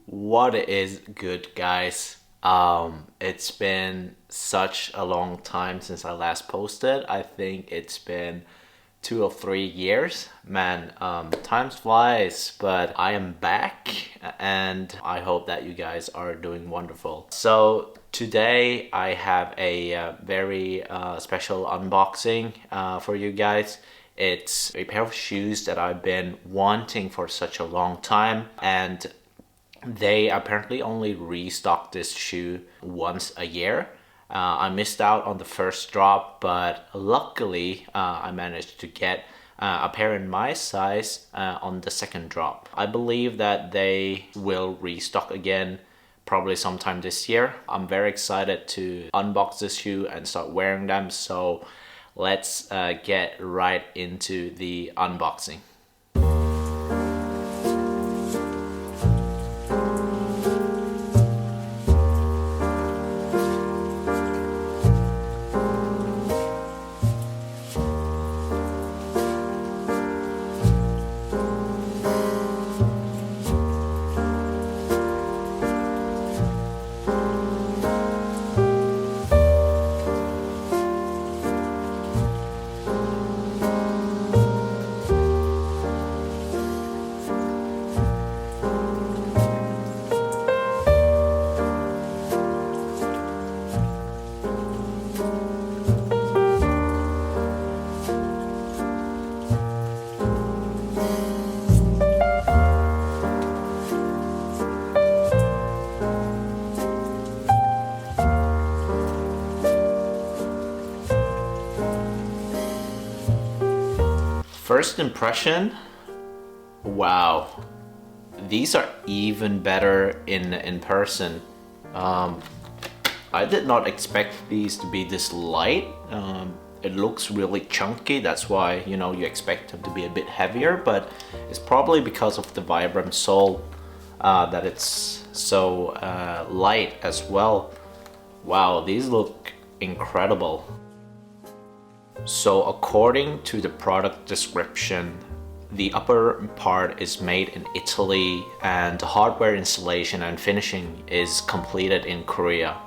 What is good, guys? It's been such a long time since I last posted. I think it's been 2 or 3 years. Man, time flies, but I am back and I hope that you guys are doing wonderful. So today I have a very special unboxing for you guys. It's a pair of shoes that I've been wanting for such a long time, and they apparently only restock this shoe once a year. I missed out on the first drop, but luckily I managed to get a pair in my size on the second drop. I believe that they will restock again probably sometime this year. I'm very excited to unbox this shoe and start wearing them, so let's get right into the unboxing. First impression, wow, these are even better in person. I did not expect these to be this light. It looks really chunky, that's why you expect them to be a bit heavier, but it's probably because of the Vibram sole that it's so light as well. Wow, these look incredible. So according to the product description, the upper part is made in Italy and the hardware installation and finishing is completed in Korea.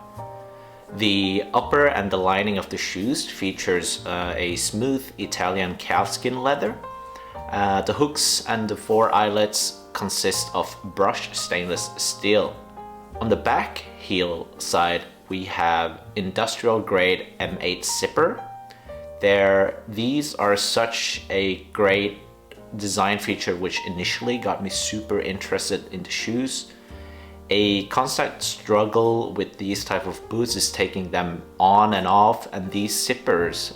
The upper and the lining of the shoes features a smooth Italian calfskin leather. The hooks and the four eyelets consist of brushed stainless steel. On the back heel side, we have industrial grade M8 zipper. These are such a great design feature which initially got me super interested in the shoes. A constant struggle with these type of boots is taking them on and off, and these zippers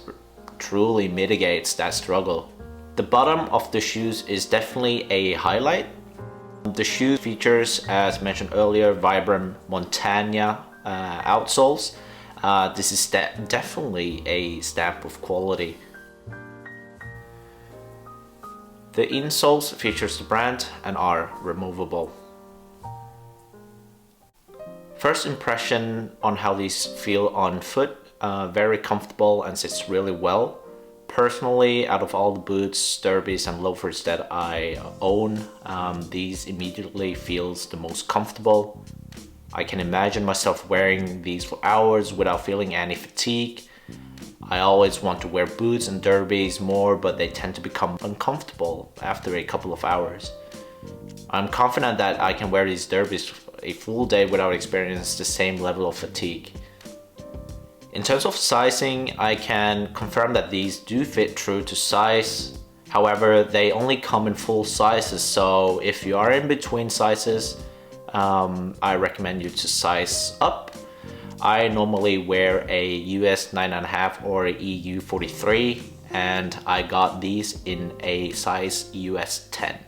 truly mitigates that struggle. The bottom of the shoes is definitely a highlight. The shoe features, as mentioned earlier, Vibram Montagna outsoles. This is definitely a stamp of quality. The insoles features the brand and are removable. First impression on how these feel on foot, very comfortable and sits really well. Personally, out of all the boots, derbies and loafers that I own, these immediately feels the most comfortable. I can imagine myself wearing these for hours without feeling any fatigue. I always want to wear boots and derbies more, but they tend to become uncomfortable after a couple of hours. I'm confident that I can wear these derbies a full day without experiencing the same level of fatigue. In terms of sizing, I can confirm that these do fit true to size. However, they only come in full sizes, so if you are in between sizes, I recommend you to size up. I normally wear a US 9.5 or a EU 43, and I got these in a size US 10.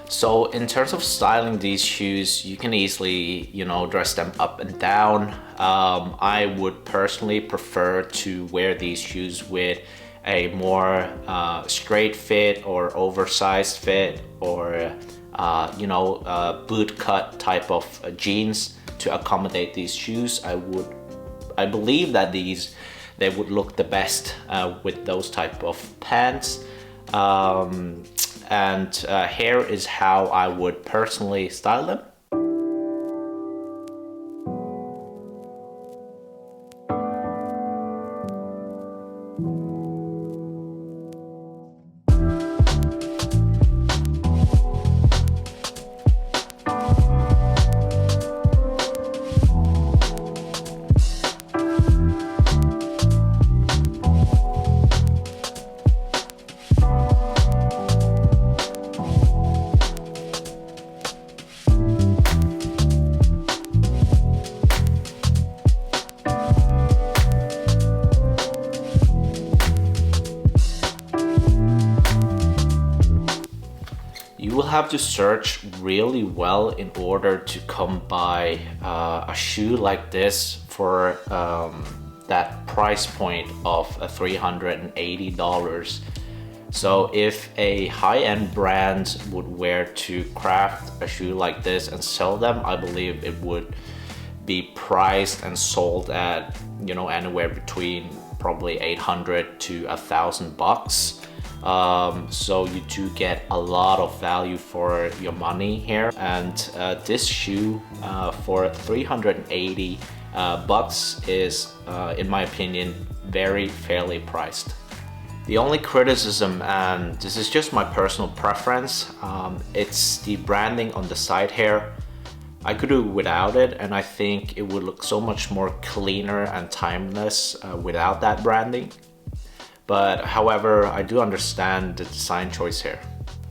So in terms of styling these shoes, you can easily, dress them up and down. I would personally prefer to wear these shoes with a more straight fit or oversized fit, or boot cut type of jeans to accommodate these shoes. I believe that they would look the best with those type of pants. and here is how I would personally style them. You will have to search really well in order to come by a shoe like this for that price point of $380. So if a high-end brand would wear to craft a shoe like this and sell them, I believe it would be priced and sold at, you know, anywhere between probably 800 to $1,000. So you do get a lot of value for your money here, and this shoe for 380 bucks is in my opinion very fairly priced. The only criticism, and this is just my personal preference, it's the branding on the side here. I could do without it, and I think it would look so much more cleaner and timeless without that branding. But however, I do understand the design choice here.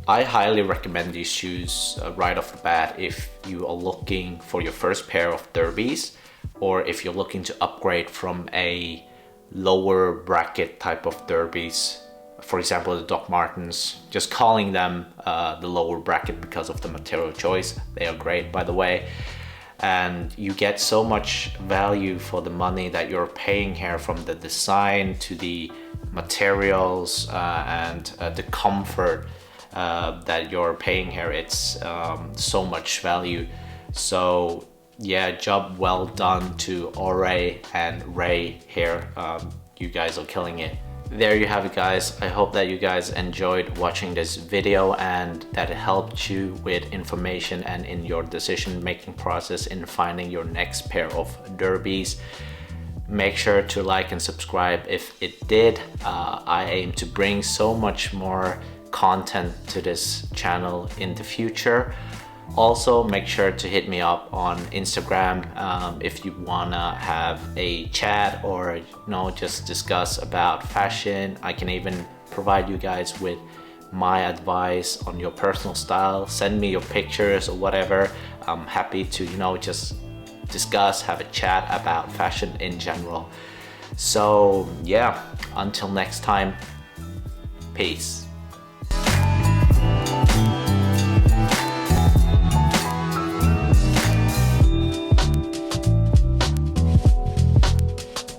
I highly recommend these shoes right off the bat if you are looking for your first pair of derbies, or if you're looking to upgrade from a lower bracket type of derbies. For example, the Doc Martens, just calling them the lower bracket because of the material choice. They are great, by the way. And you get so much value for the money that you're paying here, from the design to the materials and the comfort that you're paying here. It's so much value. So yeah, job well done to Orée and Ray here. You guys are killing it. There you have it, guys. I hope that you guys enjoyed watching this video and that it helped you with information and in your decision making process in finding your next pair of derbies. Make sure to like and subscribe if it did. I aim to bring so much more content to this channel in the future. Also, make sure to hit me up on Instagram if you wanna have a chat, or just discuss about fashion. I can even provide you guys with my advice on your personal style. Send me your pictures or whatever. I'm happy to just discuss, have a chat about fashion in general. So yeah, until next time, peace.